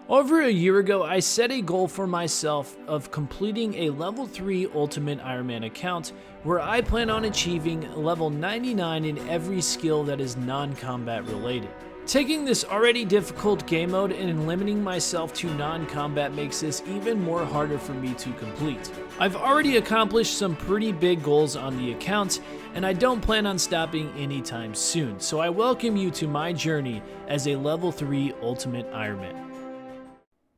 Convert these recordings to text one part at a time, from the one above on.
Over a year ago, I set a goal for myself of completing a level 3 Ultimate Iron Man account where I plan on achieving level 99 in every skill that is non-combat related. Taking this already difficult game mode and limiting myself to non-combat makes this even more harder for me to complete. I've already accomplished some pretty big goals on the account, and I don't plan on stopping anytime soon, so I welcome you to my journey as a level 3 Ultimate Iron Man.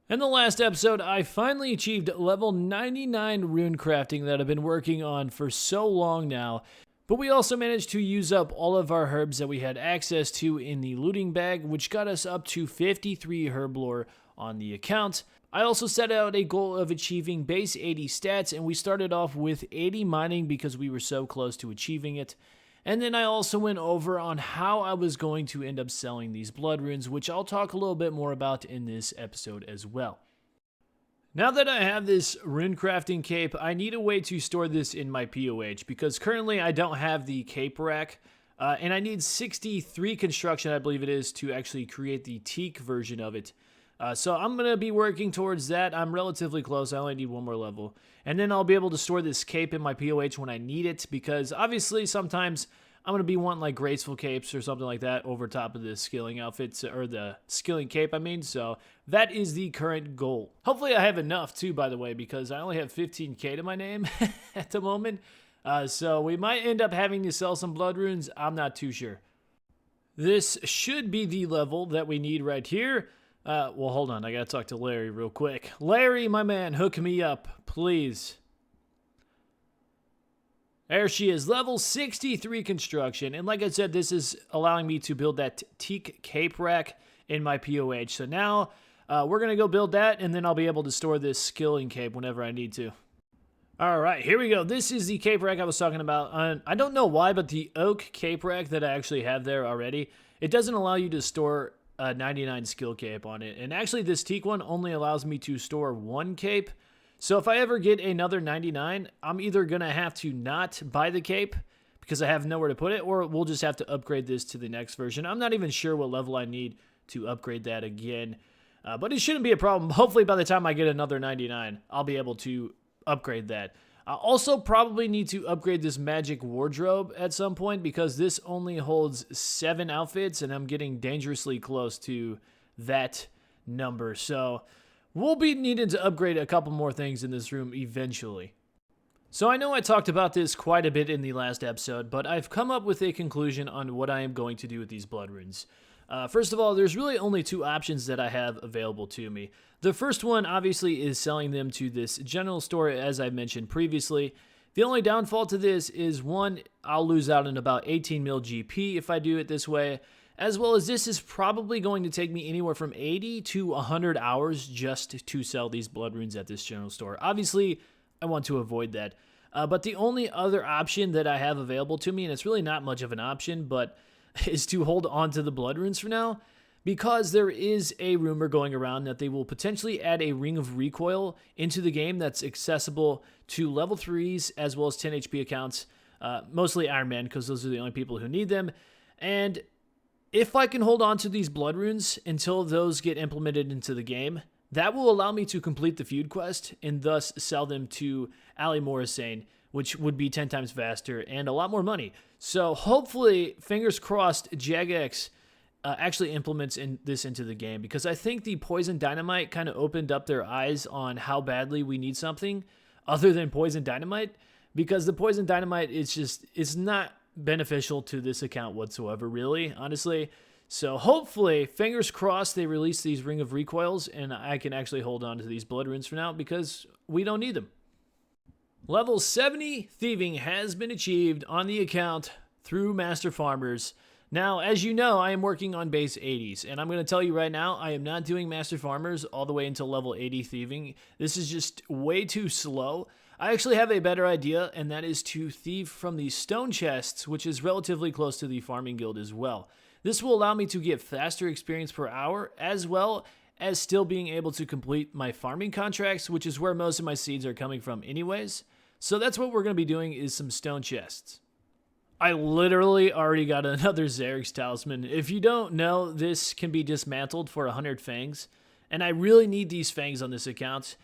In the last episode, I finally achieved level 99 rune crafting that I've been working on for so long now, but we also managed to use up all of our herbs that we had access to in the looting bag, which got us up to 53 herb lore on the account. I also set out a goal of achieving base 80 stats, and we started off with 80 mining because we were so close to achieving it. And then I also went over on how I was going to end up selling these blood runes, which I'll talk a little bit more about in this episode as well. Now that I have this rune crafting cape, I need a way to store this in my POH because currently I don't have the cape rack, and I need 63 construction, I believe it is, to actually create the teak version of it. So I'm going to be working towards that. I'm relatively close. I only need one more level. And then I'll be able to store this cape in my POH when I need it, because obviously sometimes I'm going to be wanting like graceful capes or something like that over top of the skilling outfits, or the skilling cape, I mean. So that is the current goal. Hopefully I have enough too, by the way, because I only have 15k to my name at the moment. So we might end up having to sell some blood runes. I'm not too sure. This should be the level that we need right here. Well, hold on. I gotta talk to Larry real quick. Larry, my man, hook me up, please. There she is, level 63 construction. And like I said, this is allowing me to build that teak cape rack in my POH. So now we're gonna go build that, and then I'll be able to store this skilling cape whenever I need to. All right, here we go. This is the cape rack I was talking about. I don't know why, but the oak cape rack that I actually have there already, it doesn't allow you to store 99 skill cape on it. And actually this teak one only allows me to store one cape. So if I ever get another 99, I'm either going to have to not buy the cape because I have nowhere to put it, or we'll just have to upgrade this to the next version. I'm not even sure what level I need to upgrade that again, but it shouldn't be a problem. Hopefully by the time I get another 99, I'll be able to upgrade that. I also probably need to upgrade this magic wardrobe at some point because this only holds 7 outfits, and I'm getting dangerously close to that number. So we'll be needing to upgrade a couple more things in this room eventually. So I know I talked about this quite a bit in the last episode, but I've come up with a conclusion on what I am going to do with these blood runes. First of all, there's really only 2 options that I have available to me. The first one, obviously, is selling them to this general store, as I mentioned previously. The only downfall to this is, one, I'll lose out on about 18 mil GP if I do it this way, as well as this is probably going to take me anywhere from 80 to 100 hours just to sell these blood runes at this general store. Obviously, I want to avoid that. But the only other option that I have available to me, and it's really not much of an option, but is to hold on to the blood runes for now, because there is a rumor going around that they will potentially add a ring of recoil into the game that's accessible to level 3s as well as 10 HP accounts, mostly Iron Man, because those are the only people who need them. And if I can hold on to these blood runes until those get implemented into the game, that will allow me to complete the feud quest and thus sell them to Ali Morrisane, which would be 10 times faster and a lot more money. So hopefully, fingers crossed, Jagex actually implements this into the game, because I think the poison dynamite kind of opened up their eyes on how badly we need something other than poison dynamite, because the poison dynamite is not beneficial to this account whatsoever, really, honestly. So hopefully, fingers crossed, they release these Ring of Recoils and I can actually hold on to these blood runes for now, because we don't need them. Level 70 Thieving has been achieved on the account through Master Farmers. Now, as you know, I am working on base 80s, and I'm going to tell you right now, I am not doing Master Farmers all the way until level 80 Thieving. This is just way too slow. I actually have a better idea, and that is to thieve from the stone chests, which is relatively close to the farming guild as well. This will allow me to get faster experience per hour, as well as still being able to complete my farming contracts, which is where most of my seeds are coming from anyways. So that's what we're going to be doing, is some stone chests. I literally already got another Xerix talisman. If you don't know, this can be dismantled for 100 fangs. And I really need these fangs on this account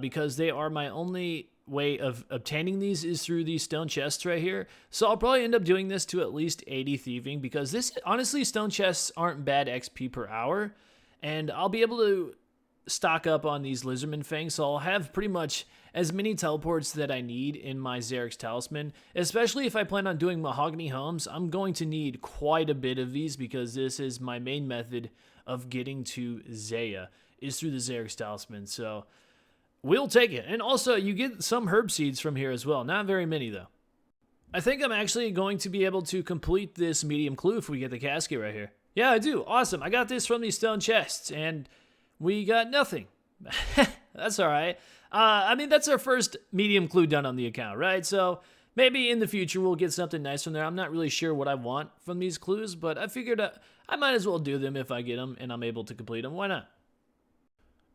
because they are my only way of obtaining these is through these stone chests right here. So I'll probably end up doing this to at least 80 thieving because this, honestly, stone chests aren't bad XP per hour. And I'll be able to stock up on these lizardman fangs, so I'll have pretty much as many teleports that I need in my Xerix talisman. Especially if I plan on doing mahogany homes, I'm going to need quite a bit of these because this is my main method of getting to Zaya, is through the Xerix talisman. So we'll take it. And also, you get some herb seeds from here as well. Not very many, though. I think I'm actually going to be able to complete this medium clue if we get the casket right here. Yeah, I do. Awesome. I got this from these stone chests, and we got nothing. That's all right. I mean, that's our first medium clue done on the account, right? So maybe in the future we'll get something nice from there. I'm not really sure what I want from these clues, but I figured I might as well do them if I get them and I'm able to complete them. Why not?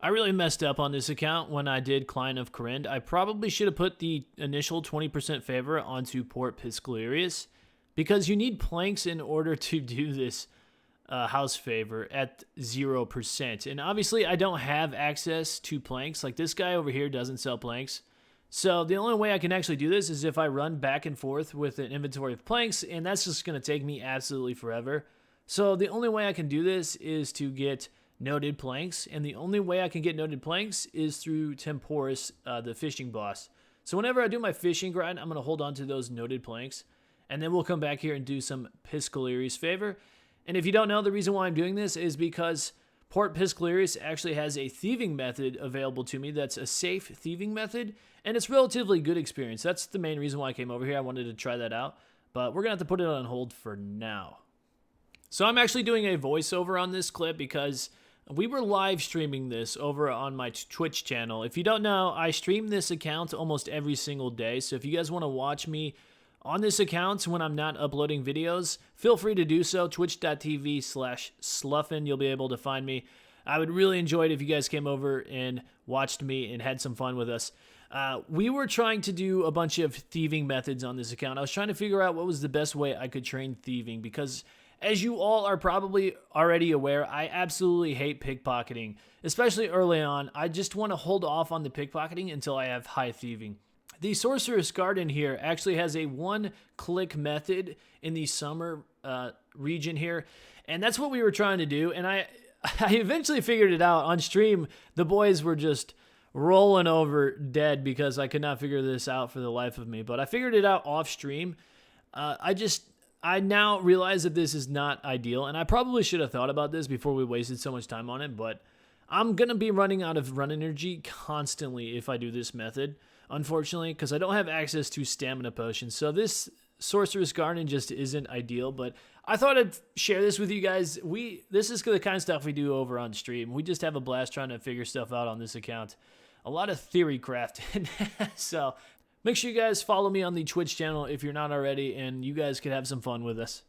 I really messed up on this account when I did Client of Corinne. I probably should have put the initial 20% favor onto Port Piscalerius because you need planks in order to do this house favor at 0%. And obviously I don't have access to planks. Like this guy over here doesn't sell planks. So the only way I can actually do this is if I run back and forth with an inventory of planks, and that's just going to take me absolutely forever. So the only way I can do this is to get noted planks, and the only way I can get noted planks is through Temporis, the fishing boss. So whenever I do my fishing grind, I'm going to hold on to those noted planks, and then we'll come back here and do some Piscalerius favor. And if you don't know, the reason why I'm doing this is because Port Piscalerius actually has a thieving method available to me that's a safe thieving method, and it's relatively good experience. That's the main reason why I came over here. I wanted to try that out, but we're going to have to put it on hold for now. So I'm actually doing a voiceover on this clip because we were live streaming this over on my Twitch channel. If you don't know, I stream this account almost every single day, so if you guys want to watch me on this account when I'm not uploading videos, feel free to do so. Twitch.tv/Sluffin. You'll be able to find me. I would really enjoy it if you guys came over and watched me and had some fun with us. We were trying to do a bunch of thieving methods on this account. I was trying to figure out what was the best way I could train thieving because, as you all are probably already aware, I absolutely hate pickpocketing, especially early on. I just want to hold off on the pickpocketing until I have high thieving. The Sorcerous Garden here actually has a one-click method in the summer region here, and that's what we were trying to do, and I eventually figured it out. On stream, the boys were just rolling over dead because I could not figure this out for the life of me, but I figured it out off stream. I now realize that this is not ideal, and I probably should have thought about this before we wasted so much time on it, but I'm going to be running out of run energy constantly if I do this method, unfortunately, because I don't have access to stamina potions. So this Sorcerous Garden just isn't ideal, but I thought I'd share this with you guys. This is the kind of stuff we do over on stream. We just have a blast trying to figure stuff out on this account. A lot of theory crafting. So make sure you guys follow me on the Twitch channel if you're not already, and you guys could have some fun with us.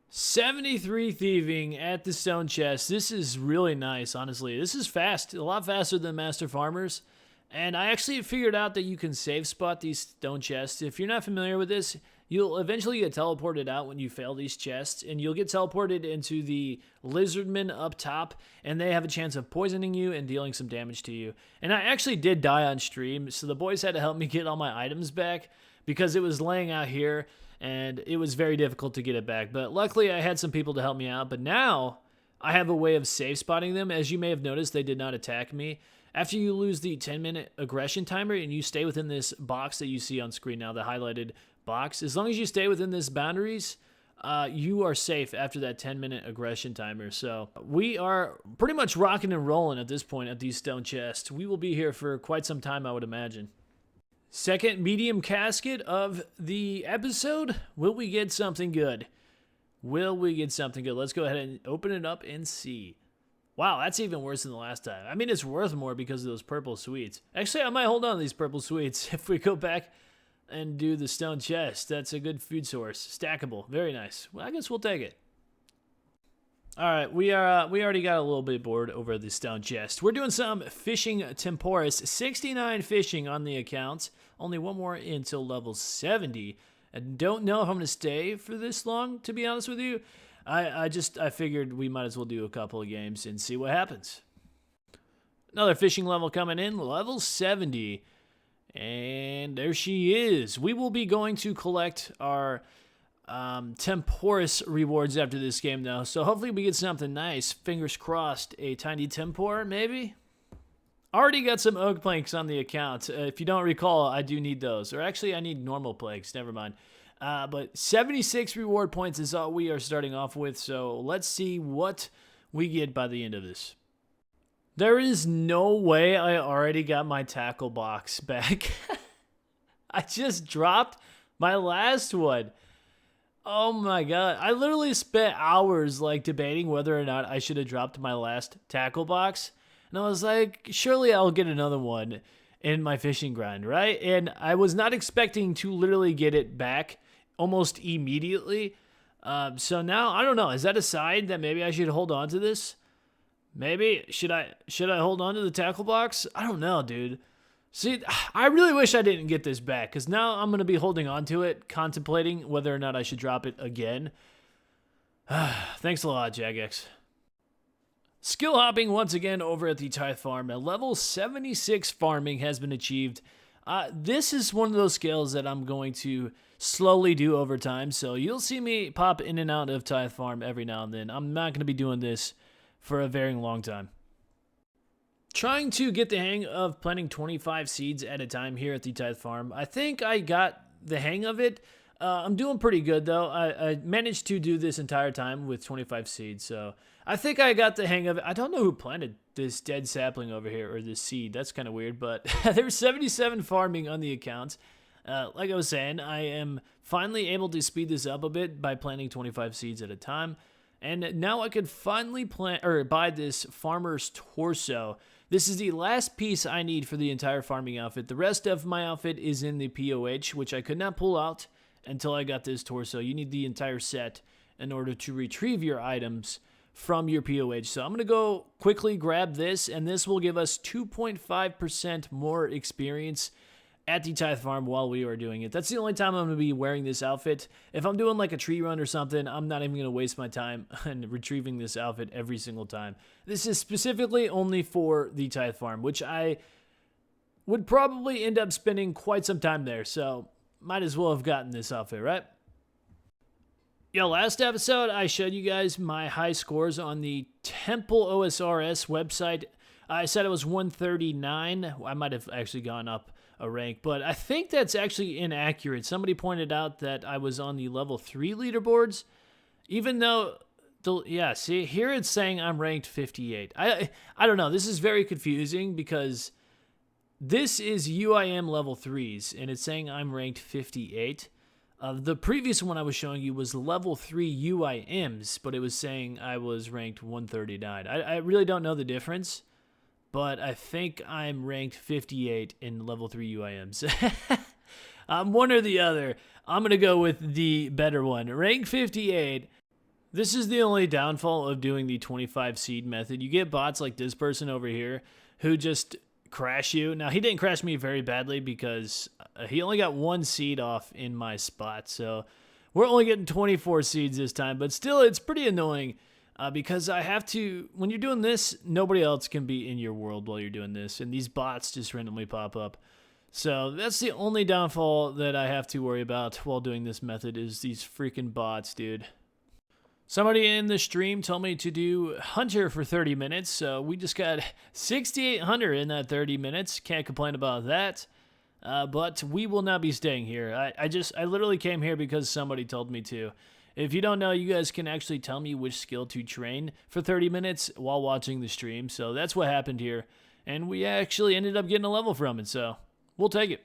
73 thieving at the stone chest. This is really nice, honestly. This is fast, a lot faster than Master Farmers. And I actually figured out that you can save spot these stone chests. If you're not familiar with this, you'll eventually get teleported out when you fail these chests, and you'll get teleported into the lizardmen up top, and they have a chance of poisoning you and dealing some damage to you. And I actually did die on stream, so the boys had to help me get all my items back because it was laying out here, and it was very difficult to get it back. But luckily, I had some people to help me out, but now I have a way of save spotting them. As you may have noticed, they did not attack me. After you lose the 10-minute aggression timer and you stay within this box that you see on screen now, the highlighted box, as long as you stay within this boundaries, you are safe after that 10-minute aggression timer. So we are pretty much rocking and rolling at this point at these stone chests. We will be here for quite some time, I would imagine. Second medium casket of the episode. Will we get something good? Will we get something good? Let's go ahead and open it up and see. Wow, that's even worse than the last time. I mean, it's worth more because of those purple sweets. Actually, I might hold on to these purple sweets if we go back and do the stone chest. That's a good food source. Stackable. Very nice. Well, I guess we'll take it. All right, we already got a little bit bored over the stone chest. We're doing some fishing temporis. 69 fishing on the account. Only one more until level 70. I don't know if I'm going to stay for this long, to be honest with you. I figured we might as well do a couple of games and see what happens. Another fishing level coming in, level 70. And there she is. We will be going to collect our Temporis rewards after this game, though. So hopefully we get something nice. Fingers crossed. A tiny Tempor, maybe? Already got some oak planks on the account. If you don't recall, I do need those. Or actually, I need normal planks. Never mind. But 76 reward points is all we are starting off with. So let's see what we get by the end of this. There is no way I already got my tackle box back. I just dropped my last one. Oh my god. I literally spent hours like debating whether or not I should have dropped my last tackle box. And I was like, surely I'll get another one in my fishing grind, right? And I was not expecting to literally get it back almost immediately. So now, I don't know. Is that a sign that maybe I should hold on to this? Maybe. Should I hold on to the tackle box? I don't know, dude. See, I really wish I didn't get this back, because now I'm going to be holding on to it, contemplating whether or not I should drop it again. Thanks a lot, Jagex. Skill hopping once again over at the Tithe Farm. At level 76 farming has been achieved. This is one of those skills that I'm going to slowly do over time, so you'll see me pop in and out of Tithe Farm every now and then. I'm not going to be doing this for a very long time. Trying to get the hang of planting 25 seeds at a time here at the Tithe Farm. I think I got the hang of it. I'm doing pretty good, though. I managed to do this entire time with 25 seeds, so I think I got the hang of it. I don't know who planted this dead sapling over here, or this seed. That's kind of weird, but there's 77 farming on the account. Like I was saying, I am finally able to speed this up a bit by planting 25 seeds at a time. And now I could finally buy this farmer's torso. This is the last piece I need for the entire farming outfit. The rest of my outfit is in the POH, which I could not pull out until I got this torso. You need the entire set in order to retrieve your items from your POH. So I'm going to go quickly grab this, and this will give us 2.5% more experience at the Tithe Farm while we are doing it. That's the only time I'm going to be wearing this outfit. If I'm doing like a tree run or something, I'm not even going to waste my time on retrieving this outfit every single time. This is specifically only for the Tithe Farm, which I would probably end up spending quite some time there, so might as well have gotten this outfit, right? Yo, last episode, I showed you guys my high scores on the Temple OSRS website. I said it was 139. I might have actually gone up a rank, but I think that's actually inaccurate. Somebody pointed out that I was on the level 3 leaderboards, even though, yeah, see, here it's saying I'm ranked 58. I don't know. This is very confusing because this is UIM level 3s, and it's saying I'm ranked 58. The previous one I was showing you was level 3 UIMs, but it was saying I was ranked 139. I really don't know the difference, but I think I'm ranked 58 in level 3 UIMs. One or the other. I'm going to go with the better one. Rank 58. This is the only downfall of doing the 25 seed method. You get bots like this person over here who just crash you. Now, he didn't crash me very badly because he only got 1 seed off in my spot. So we're only getting 24 seeds this time, but still it's pretty annoying because I have to, when you're doing this, nobody else can be in your world while you're doing this, and these bots just randomly pop up. So that's the only downfall that I have to worry about while doing this method is these freaking bots, dude. Somebody in the stream told me to do Hunter for 30 minutes, so we just got 6,800 in that 30 minutes. Can't complain about that, but we will not be staying here. I literally came here because somebody told me to. If you don't know, you guys can actually tell me which skill to train for 30 minutes while watching the stream, so that's what happened here, and we actually ended up getting a level from it, so we'll take it.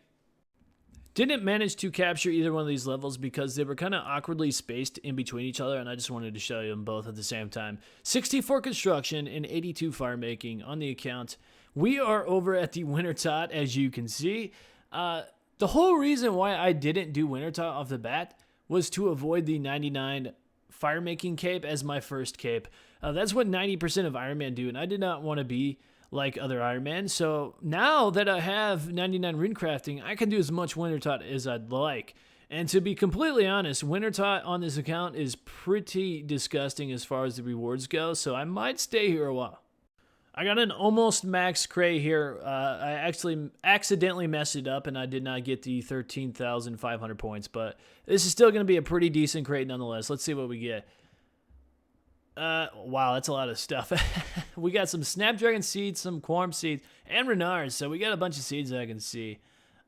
Didn't manage to capture either one of these levels because they were kind of awkwardly spaced in between each other, and I just wanted to show you them both at the same time. 64 construction and 82 fire making on the account. We are over at the Winter Tot, as you can see. The whole reason why I didn't do Winter Tot off the bat was to avoid the 99 fire making cape as my first cape. That's what 90% of Iron Man do, and I did not want to be like other Iron Man. So now that I have 99 rune crafting, I can do as much Winter Tot as I'd like. And to be completely honest, Winter Tot on this account is pretty disgusting as far as the rewards go, so I might stay here a while. I got an almost max crate here. I actually accidentally messed it up and I did not get the 13,500 points, but this is still going to be a pretty decent crate nonetheless. Let's see what we get. Wow, that's a lot of stuff. We got some Snapdragon seeds, some Quorum seeds, and Renards, so we got a bunch of seeds that I can see.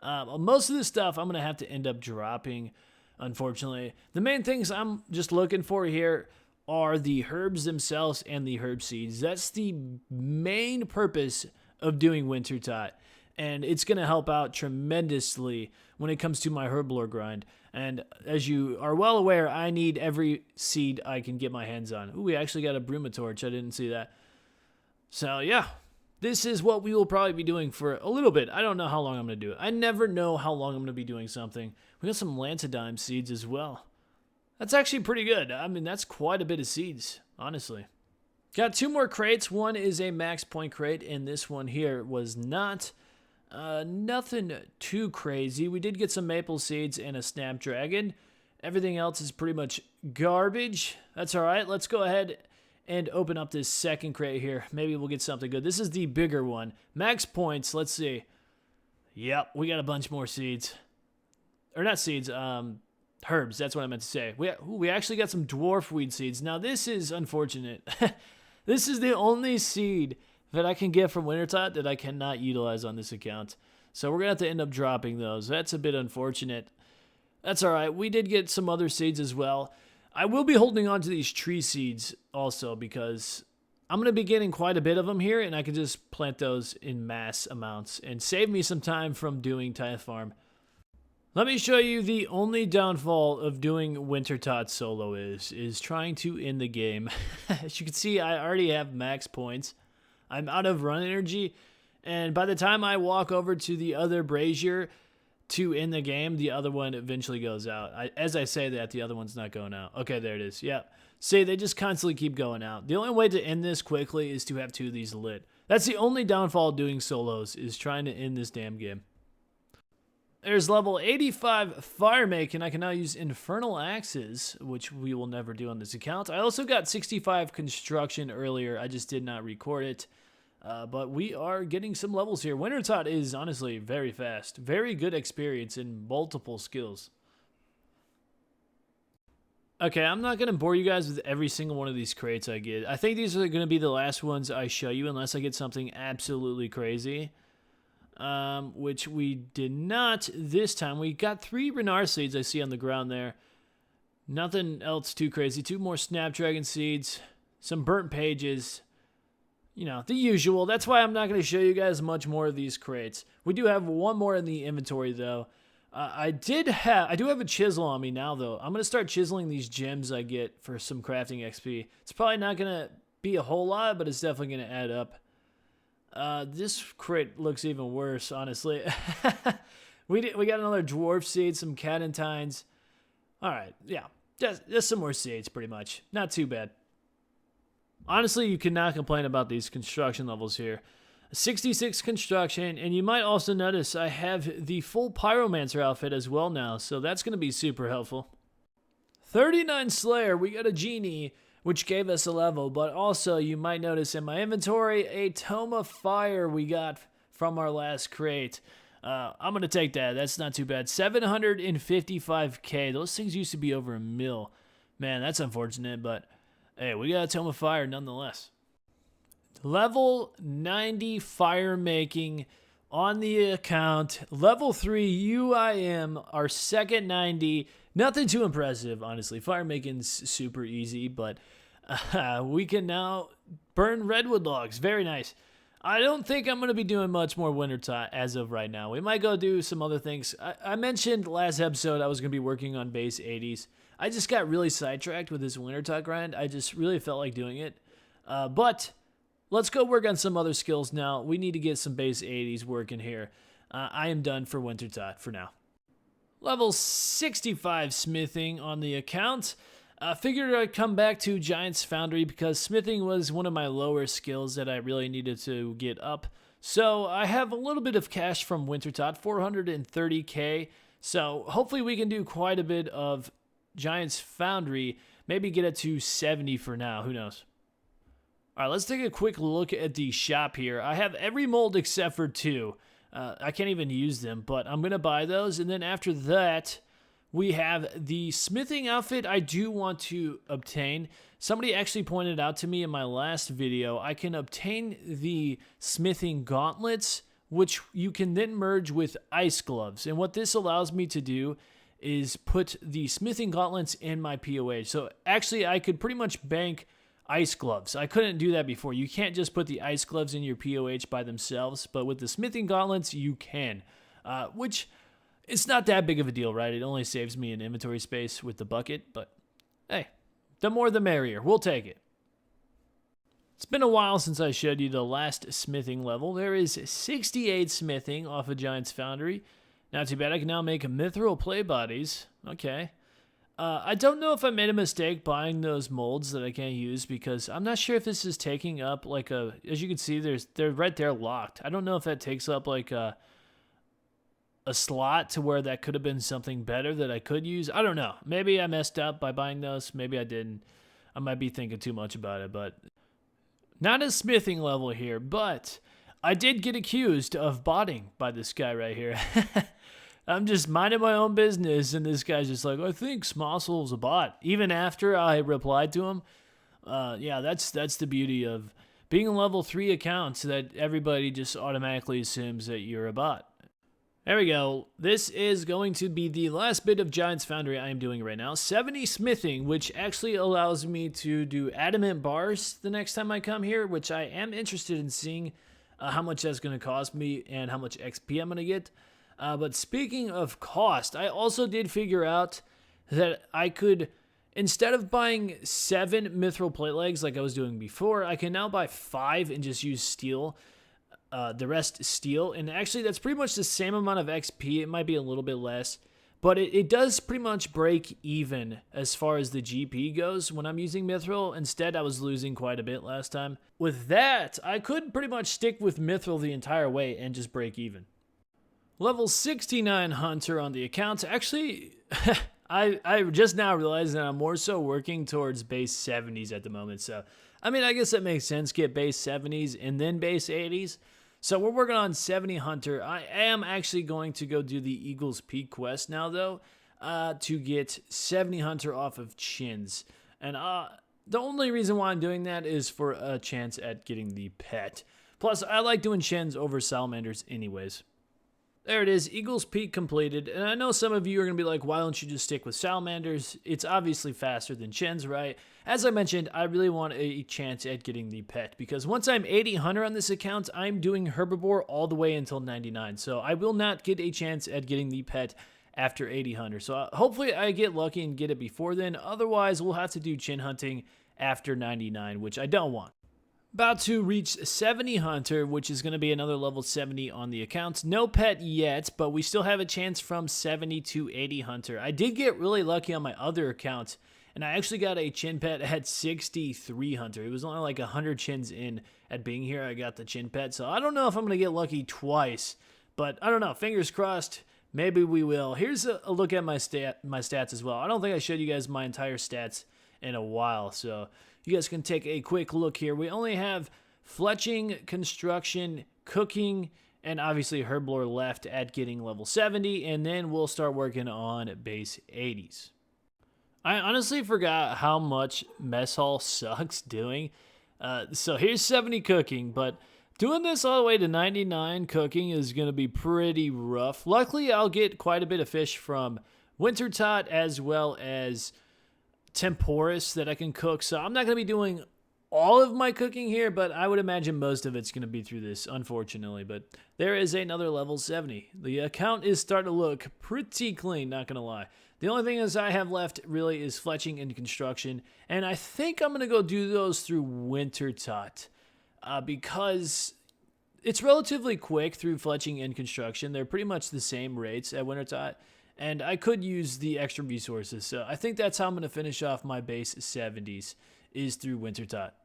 Most of this stuff I'm going to have to end up dropping, unfortunately. The main things I'm just looking for here are the herbs themselves and the herb seeds. That's the main purpose of doing Winter Tot, and it's going to help out tremendously when it comes to my herblore grind. And as you are well aware, I need every seed I can get my hands on. Ooh, we actually got a Brumatorch. I didn't see that. So yeah, this is what we will probably be doing for a little bit. I don't know how long I'm going to do it. I never know how long I'm going to be doing something. We got some Lantodime seeds as well. That's actually pretty good. I mean, that's quite a bit of seeds, honestly. Got 2 more crates. One is a max point crate, and this one here was not. Nothing too crazy. We did get some maple seeds and a Snapdragon. Everything else is pretty much garbage. That's all right. Let's go ahead and open up this second crate here. Maybe we'll get something good. This is the bigger one. Max points. Let's see. Yep, we got a bunch more seeds. Or not seeds, herbs. That's what I meant to say. We actually got some dwarf weed seeds. Now, this is unfortunate. This is the only seed that I can get from Winter Tot that I cannot utilize on this account. So we're going to have to end up dropping those. That's a bit unfortunate. That's all right. We did get some other seeds as well. I will be holding on to these tree seeds also because I'm going to be getting quite a bit of them here, and I can just plant those in mass amounts and save me some time from doing Tithe Farm. Let me show you the only downfall of doing Winter Tot solo is trying to end the game. As you can see, I already have max points. I'm out of run energy, and by the time I walk over to the other brazier to end the game, the other one eventually goes out. As I say that, the other one's not going out. Okay, there it is. Yeah. See, they just constantly keep going out. The only way to end this quickly is to have 2 of these lit. That's the only downfall of doing solos, is trying to end this damn game. There's level 85 fire making. I can now use infernal axes, which we will never do on this account. I also got 65 construction earlier. I just did not record it. But we are getting some levels here. Winter Tot is honestly very fast. Very good experience in multiple skills. Okay, I'm not going to bore you guys with every single one of these crates I get. I think these are going to be the last ones I show you unless I get something absolutely crazy. Which we did not this time. We got 3 Renard seeds I see on the ground there. Nothing else too crazy. 2 more Snapdragon seeds. Some burnt pages. You know, the usual. That's why I'm not going to show you guys much more of these crates. We do have 1 more in the inventory, though. I do have a chisel on me now, though. I'm going to start chiseling these gems I get for some crafting XP. It's probably not going to be a whole lot, but it's definitely going to add up. This crate looks even worse, honestly. We got another dwarf seed, some cadentines. All right, yeah, just some more seeds, pretty much. Not too bad. Honestly, you cannot complain about these construction levels here. 66 construction, and you might also notice I have the full Pyromancer outfit as well now, so that's going to be super helpful. 39 Slayer, we got a genie, which gave us a level, but also you might notice in my inventory a Tome of Fire we got from our last crate. I'm going to take that. That's not too bad. 755k. Those things used to be over $1 million. Man, that's unfortunate, but hey, we got a Tome of Fire nonetheless. Level 90 fire making on the account. Level 3 UIM, our second 90. Nothing too impressive, honestly. Fire making's super easy, but we can now burn redwood logs. Very nice. I don't think I'm going to be doing much more Winter Tot as of right now. We might go do some other things. I mentioned last episode I was going to be working on base 80s. I just got really sidetracked with this Winter Tot grind. I just really felt like doing it. But let's go work on some other skills now. We need to get some base 80s working here. I am done for Winter Tot for now. Level 65 smithing on the account. Figured I'd come back to Giant's Foundry because smithing was one of my lower skills that I really needed to get up. So I have a little bit of cash from Winter Tot, 430k. So hopefully we can do quite a bit of Giant's Foundry. Maybe get it to 70 for now. Who knows? All right, let's take a quick look at the shop here. I have every mold except for 2. I can't even use them, but I'm going to buy those. And then after that, we have the smithing outfit I do want to obtain. Somebody actually pointed out to me in my last video, I can obtain the smithing gauntlets, which you can then merge with ice gloves. And what this allows me to do is put the smithing gauntlets in my POH. So actually, I could pretty much bank ice gloves. I couldn't do that before. You can't just put the ice gloves in your POH by themselves, but with the smithing gauntlets, you can, which it's not that big of a deal, right? It only saves me in inventory space with the bucket, but hey, the more the merrier. We'll take it. It's been a while since I showed you the last smithing level. There is 68 smithing off of Giant's Foundry. Not too bad. I can now make mithril play bodies. Okay. I don't know if I made a mistake buying those molds that I can't use because I'm not sure if this is taking up like a, as you can see, they're right there locked. I don't know if that takes up like a slot to where that could have been something better that I could use. I don't know. Maybe I messed up by buying those. Maybe I didn't. I might be thinking too much about it, but not a smithing level here, but I did get accused of botting by this guy right here. I'm just minding my own business, and this guy's just like, I think Smossel's a bot. Even after I replied to him, yeah, that's the beauty of being a level 3 account, so that everybody just automatically assumes that you're a bot. There we go. This is going to be the last bit of Giant's Foundry I am doing right now. 70 smithing, which actually allows me to do adamant bars the next time I come here, which I am interested in seeing how much that's going to cost me and how much XP I'm going to get. But speaking of cost, I also did figure out that I could, instead of buying 7 mithril plate legs like I was doing before, I can now buy 5 and just use steel. The rest steel. And actually, that's pretty much the same amount of XP. It might be a little bit less. But it does pretty much break even as far as the GP goes when I'm using mithril. Instead, I was losing quite a bit last time. With that, I could pretty much stick with mithril the entire way and just break even. Level 69 Hunter on the account. Actually, I just now realized that I'm more so working towards base 70s at the moment. So, I mean, I guess that makes sense. Get base 70s and then base 80s. So we're working on 70 Hunter. I am actually going to go do the Eagle's Peak quest now, though, to get 70 Hunter off of Chins. And the only reason why I'm doing that is for a chance at getting the pet. Plus, I like doing Chins over Salamanders anyways. There it is, Eagle's Peak completed, and I know some of you are going to be like, why don't you just stick with Salamanders? It's obviously faster than Chins, right? As I mentioned, I really want a chance at getting the pet, because once I'm 80 Hunter on this account, I'm doing Herbivore all the way until 99, so I will not get a chance at getting the pet after 80 Hunter. So hopefully I get lucky and get it before then, otherwise we'll have to do Chin hunting after 99, which I don't want. About to reach 70 Hunter, which is going to be another level 70 on the account. No pet yet, but we still have a chance from 70 to 80 Hunter. I did get really lucky on my other account, and I actually got a chin pet at 63 Hunter. It was only like 100 chins in at being here. I got the chin pet, so I don't know if I'm going to get lucky twice, but I don't know. Fingers crossed. Maybe we will. Here's a look at my stats as well. I don't think I showed you guys my entire stats in a while, so you guys can take a quick look here. We only have fletching, construction, cooking, and obviously herblore left at getting level 70, and then we'll start working on base 80s. I honestly forgot how much mess hall sucks doing. So here's 70 cooking, but doing this all the way to 99 cooking is going to be pretty rough. Luckily, I'll get quite a bit of fish from Winter Tot as well as Temporis that I can cook, so I'm not going to be doing all of my cooking here, but I would imagine most of it's going to be through this, unfortunately. But there is another level 70. The account is starting to look pretty clean, not going to lie. The only thing is I have left really is fletching and construction, and I think I'm going to go do those through Winter Tot because it's relatively quick through fletching and construction. They're pretty much the same rates at Winter Tot, and I could use the extra resources. So I think that's how I'm going to finish off my base 70s, is through Winter Tot.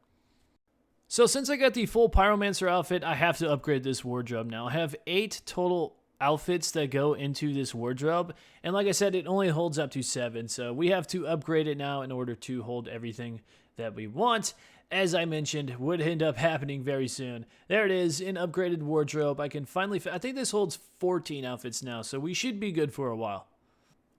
So since I got the full Pyromancer outfit, I have to upgrade this wardrobe now. I have 8 total outfits that go into this wardrobe, and like I said, it only holds up to 7, so we have to upgrade it now in order to hold everything that we want. as I mentioned, would end up happening very soon. There it is, an upgraded wardrobe. I can finally, I think this holds 14 outfits now, so we should be good for a while.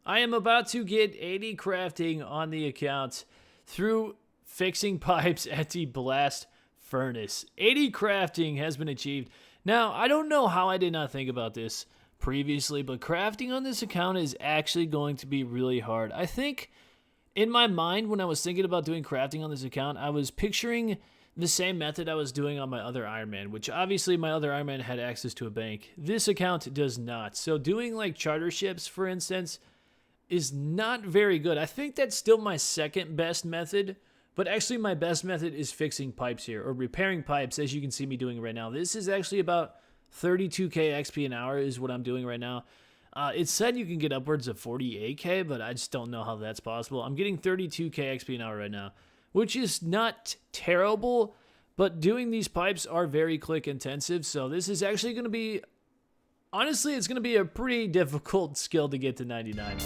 I am about to get 80 crafting on the account through fixing pipes at the blast furnace. 80 crafting has been achieved. Now, I don't know how I did not think about this previously, but crafting on this account is actually going to be really hard. I think in my mind, when I was thinking about doing crafting on this account, I was picturing the same method I was doing on my other Iron Man, which obviously my other Iron Man had access to a bank. This account does not. So doing like charter ships, for instance, is not very good. I think that's still my second best method, but actually my best method is fixing pipes here, or repairing pipes, as you can see me doing right now. This is actually about 32k XP an hour is what I'm doing right now. It said you can get upwards of 48k, but I just don't know how that's possible. I'm getting 32k XP an hour right now, which is not terrible, but doing these pipes are very click intensive, so this is actually going to be, honestly, it's going to be a pretty difficult skill to get to 99.